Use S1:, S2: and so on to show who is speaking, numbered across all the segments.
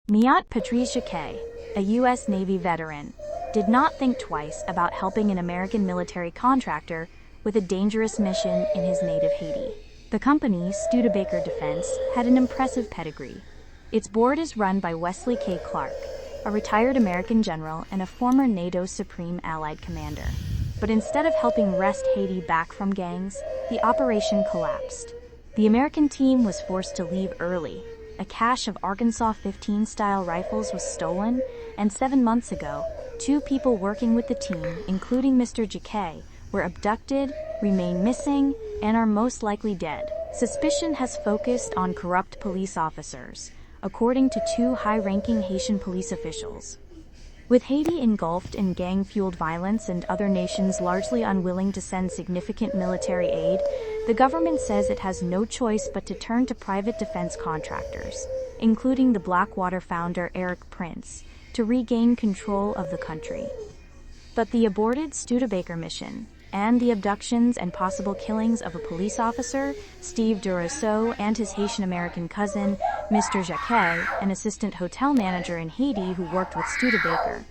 S1: Miot Patrice Jacquet, a U.S. Navy veteran, did not think twice about helping an American military contractor with a dangerous mission in his native Haiti. The company, Studebaker Defense, had an impressive pedigree. Its board is run by Wesley K. Clark, a retired American general and a former NATO Supreme Allied Commander. But instead of helping wrest Haiti back from gangs, the operation collapsed. The American team was forced to leave early. A cache of Arkansas 15-style rifles was stolen, and 7 months ago, 2 people working with the team, including Mr. Jacquet, were abducted, remain missing, and are most likely dead. Suspicion has focused on corrupt police officers, according to 2 high-ranking Haitian police officials. With Haiti engulfed in gang-fueled violence and other nations largely unwilling to send significant military aid, the government says it has no choice but to turn to private defense contractors, including the Blackwater founder Eric Prince, to regain control of the country. But the aborted Studebaker mission, and the abductions and possible killings of a police officer, Steve Durousseau, and his Haitian American cousin, Mr. Jacquet, an assistant hotel manager in Haiti who worked with Studebaker,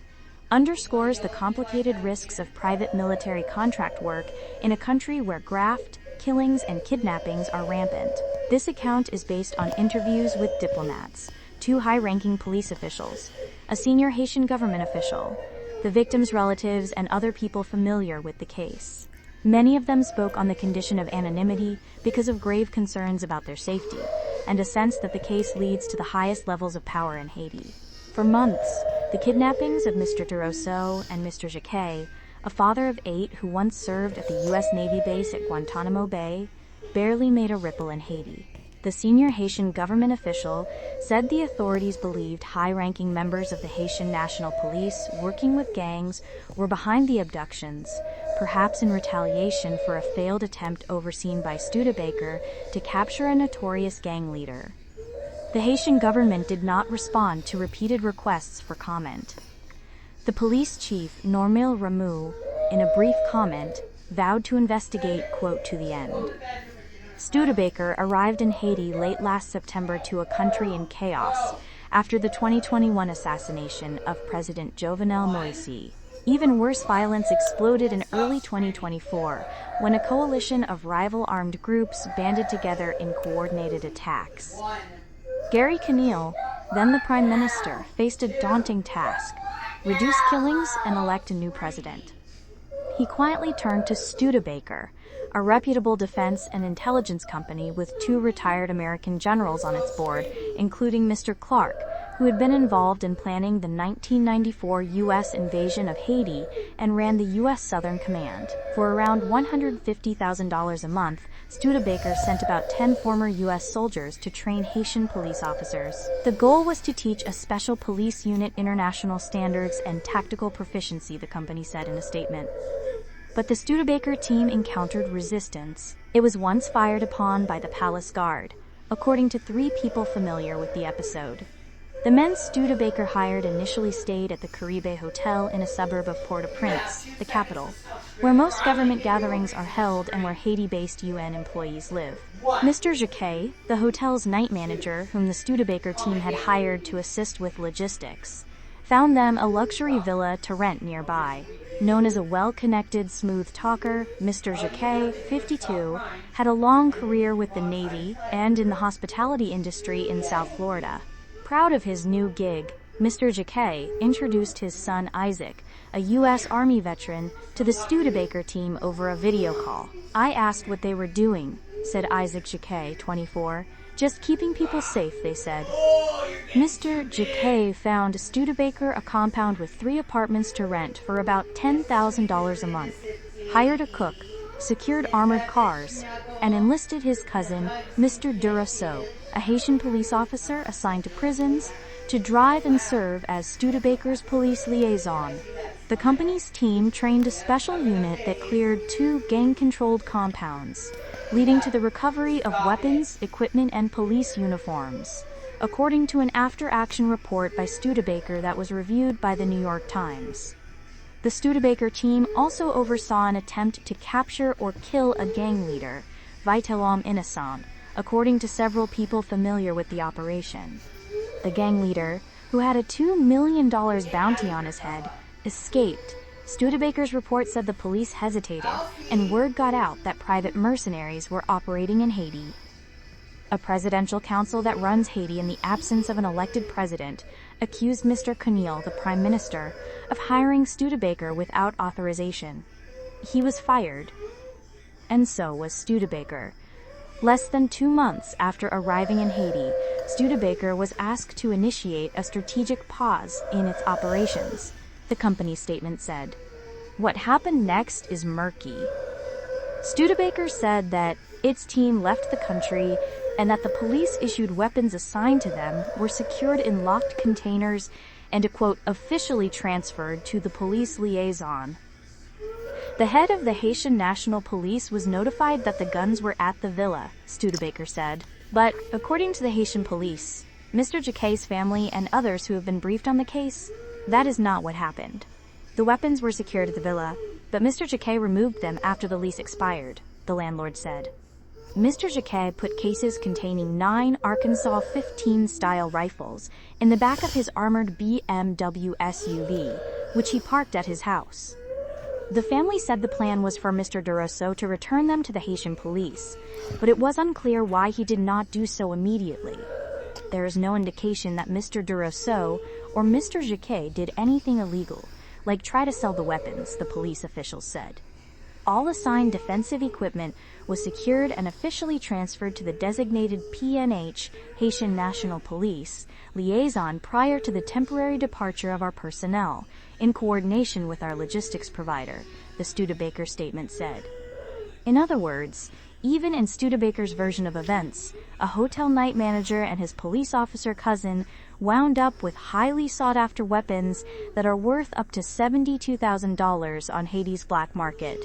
S1: underscores the complicated risks of private military contract work in a country where graft, killings, and kidnappings are rampant. This account is based on interviews with diplomats, 2 high-ranking police officials, a senior Haitian government official, the victims' relatives, and other people familiar with the case. Many of them spoke on the condition of anonymity because of grave concerns about their safety, and a sense that the case leads to the highest levels of power in Haiti. For months, the kidnappings of Mr. Durousseau and Mr. Jacquet, a father of 8 who once served at the U.S. Navy base at Guantanamo Bay, barely made a ripple in Haiti. The senior Haitian government official said the authorities believed high-ranking members of the Haitian National Police working with gangs were behind the abductions, perhaps in retaliation for a failed attempt overseen by Studebaker to capture a notorious gang leader. The Haitian government did not respond to repeated requests for comment. The police chief, Normil Rameau, in a brief comment, vowed to investigate, quote, to the end. Studebaker arrived in Haiti late last September to a country in chaos after the 2021 assassination of President Jovenel Moïse. Even worse violence exploded in early 2024 when a coalition of rival armed groups banded together in coordinated attacks. Gary Conille, then the prime minister, faced a daunting task: reduce killings and elect a new president. He quietly turned to Studebaker, a reputable defense and intelligence company with 2 retired American generals on its board, including Mr. Clark, who had been involved in planning the 1994 U.S. invasion of Haiti and ran the U.S. Southern Command. For around $150,000 a month, Studebaker sent about 10 former U.S. soldiers to train Haitian police officers. The goal was to teach a special police unit international standards and tactical proficiency, the company said in a statement. But the Studebaker team encountered resistance. It was once fired upon by the Palace Guard, according to 3 people familiar with the episode. The men Studebaker hired initially stayed at the Caribe Hotel in a suburb of Port-au-Prince, the capital, where most government gatherings are held and where Haiti-based UN employees live. Mr. Jacquet, the hotel's night manager, whom the Studebaker team had hired to assist with logistics, found them a luxury villa to rent nearby. Known as a well-connected, smooth talker, Mr. Jacquet, 52, had a long career with the Navy and in the hospitality industry in South Florida. Proud of his new gig, Mr. Jacquet introduced his son Isaac, a U.S. Army veteran, to the Studebaker team over a video call. "I asked what they were doing," said Isaac Jacquet, 24. "Just keeping people safe," they said. Mr. Jacquet found Studebaker a compound with 3 apartments to rent for about $10,000 a month, hired a cook, secured armored cars, and enlisted his cousin, Mr. Durousseau, a Haitian police officer assigned to prisons, to drive and serve as Studebaker's police liaison. The company's team trained a special unit that cleared 2 gang-controlled compounds, leading to the recovery of weapons, equipment, and police uniforms, according to an after-action report by Studebaker that was reviewed by the New York Times. The Studebaker team also oversaw an attempt to capture or kill a gang leader, Vital Homme Innocent, according to several people familiar with the operation. The gang leader, who had a $2 million bounty on his head, escaped. Studebaker's report said the police hesitated, and word got out that private mercenaries were operating in Haiti. A presidential council that runs Haiti in the absence of an elected president accused Mr. Conille, the prime minister, of hiring Studebaker without authorization. He was fired, and so was Studebaker. Less than 2 months after arriving in Haiti, Studebaker was asked to initiate a strategic pause in its operations, the company's statement said. What happened next is murky. Studebaker said that its team left the country and that the police issued weapons assigned to them were secured in locked containers and, quote, officially transferred to the police liaison. The head of the Haitian National Police was notified that the guns were at the villa, Studebaker said. But, according to the Haitian police, Mr. Jacquet's family and others who have been briefed on the case, that is not what happened. The weapons were secured at the villa, but Mr. Jacquet removed them after the lease expired, the landlord said. Mr. Jacquet put cases containing 9 Arkansas 15-style rifles in the back of his armored BMW SUV, which he parked at his house. The family said the plan was for Mr. Duroseau to return them to the Haitian police, but it was unclear why he did not do so immediately. There is no indication that Mr. Duroseau or Mr. Jacquet did anything illegal, like try to sell the weapons, the police officials said. All assigned defensive equipment was secured and officially transferred to the designated PNH, Haitian National Police, liaison prior to the temporary departure of our personnel, in coordination with our logistics provider, the Studebaker statement said. In other words, even in Studebaker's version of events, a hotel night manager and his police officer cousin wound up with highly sought-after weapons that are worth up to $72,000 on Haiti's black market.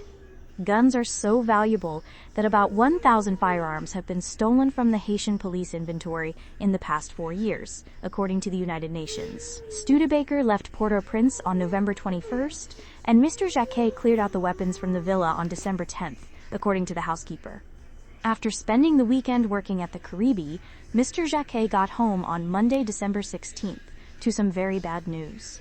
S1: Guns are so valuable that about 1,000 firearms have been stolen from the Haitian police inventory in the past 4 years, according to the United Nations. Studebaker left Port-au-Prince on November 21st, and Mr. Jacquet cleared out the weapons from the villa on December 10th, according to the housekeeper. After spending the weekend working at the Caribe, Mr. Jacquet got home on Monday, December 16th, to some very bad news.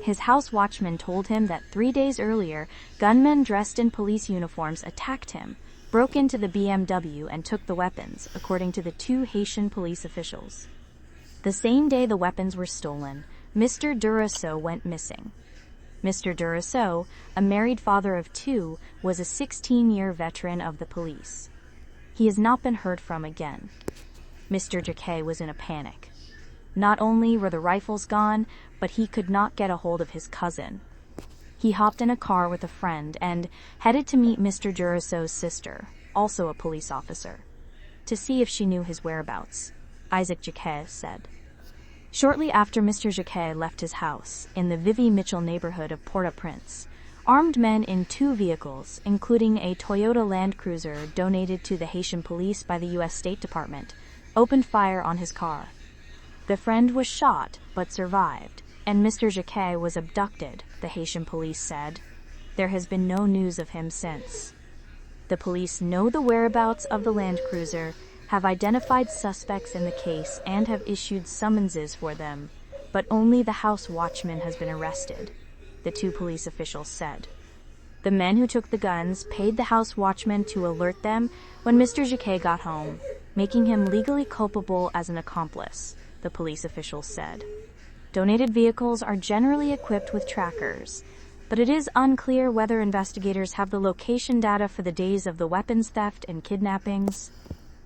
S1: His house watchman told him that 3 days earlier, gunmen dressed in police uniforms attacked him, broke into the BMW, and took the weapons, according to the 2 Haitian police officials. The same day the weapons were stolen, Mr. Duroseau went missing. Mr. Duroseau, a married father of 2, was a 16-year veteran of the police. He has not been heard from again. Mr. Jacquet was in a panic. Not only were the rifles gone, but he could not get a hold of his cousin. He hopped in a car with a friend and headed to meet Mr. Duroseau's sister, also a police officer, to see if she knew his whereabouts, Isaac Jacquet said. Shortly after Mr. Jacquet left his house in the Vivi Mitchell neighborhood of Port-au-Prince, armed men in 2 vehicles, including a Toyota Land Cruiser donated to the Haitian police by the U.S. State Department, opened fire on his car. The friend was shot, but survived, and Mr. Jacquet was abducted, the Haitian police said. There has been no news of him since. The police know the whereabouts of the Land Cruiser, have identified suspects in the case, and have issued summonses for them, but only the house watchman has been arrested, the 2 police officials said. The men who took the guns paid the house watchman to alert them when Mr. Jacquet got home, making him legally culpable as an accomplice, the police officials said. Donated vehicles are generally equipped with trackers, but it is unclear whether investigators have the location data for the days of the weapons theft and kidnappings.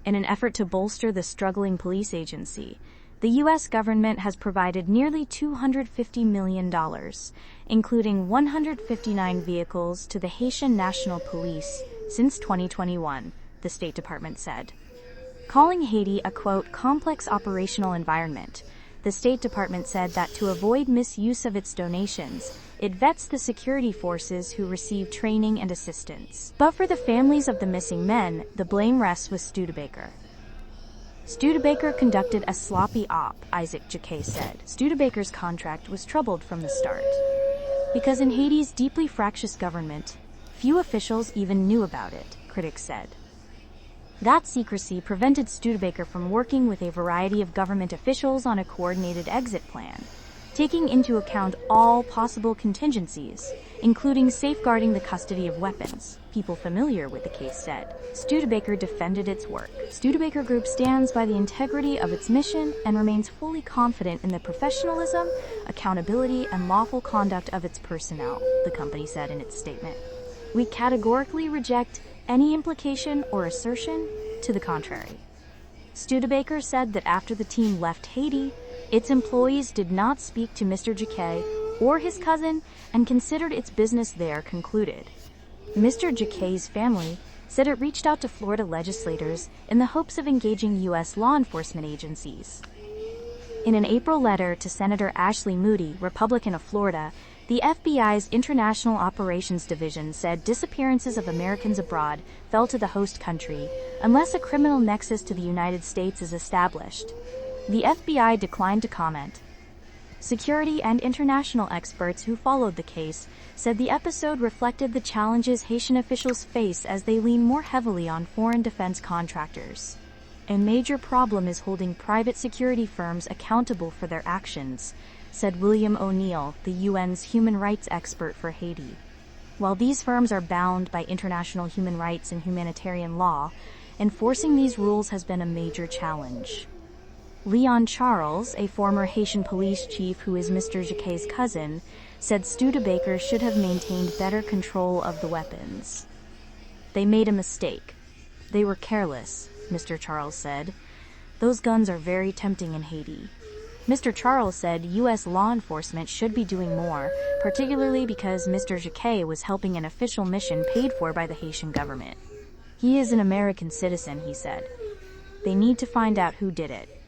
S1: In an effort to bolster the struggling police agency, the U.S. government has provided nearly $250 million, including 159 vehicles to the Haitian National Police since 2021, the State Department said. Calling Haiti a, quote, complex operational environment, the State Department said that to avoid misuse of its donations, it vets the security forces who receive training and assistance. But for the families of the missing men, the blame rests with Studebaker. Studebaker conducted a sloppy op, Isaac Jacquet said. Studebaker's contract was troubled from the start, because in Haiti's deeply fractious government, few officials even knew about it, critics said. That secrecy prevented Studebaker from working with a variety of government officials on a coordinated exit plan, taking into account all possible contingencies, including safeguarding the custody of weapons. People familiar with the case said. Studebaker defended its work. Studebaker Group stands by the integrity of its mission and remains fully confident in the professionalism, accountability, and lawful conduct of its personnel, the company said in its statement. We categorically reject any implication or assertion to the contrary. Studebaker said that after the team left Haiti, its employees did not speak to Mr. Jacquet or his cousin and considered its business there concluded. Mr. Jacquet's family said it reached out to Florida legislators in the hopes of engaging U.S. law enforcement agencies. In an April letter to Senator Ashley Moody, Republican of Florida, the FBI's International Operations Division said disappearances of Americans abroad fell to the host country unless a criminal nexus to the United States is established. The FBI declined to comment. Security and international experts who followed the case said the episode reflected the challenges Haitian officials face as they lean more heavily on foreign defense contractors. A major problem is holding private security firms accountable for their actions, said William O'Neill, the UN's human rights expert for Haiti. While these firms are bound by international human rights and humanitarian law, enforcing these rules has been a major challenge. Leon Charles, a former Haitian police chief who is Mr. Jacquet's cousin, said Studebaker should have maintained better control of the weapons. They made a mistake. They were careless, Mr. Charles said. Those guns are very tempting in Haiti. Mr. Charles said U.S. law enforcement should be doing more, particularly because Mr. Jacquet was helping an official mission paid for by the Haitian government. He is an American citizen, he said. They need to find out who did it.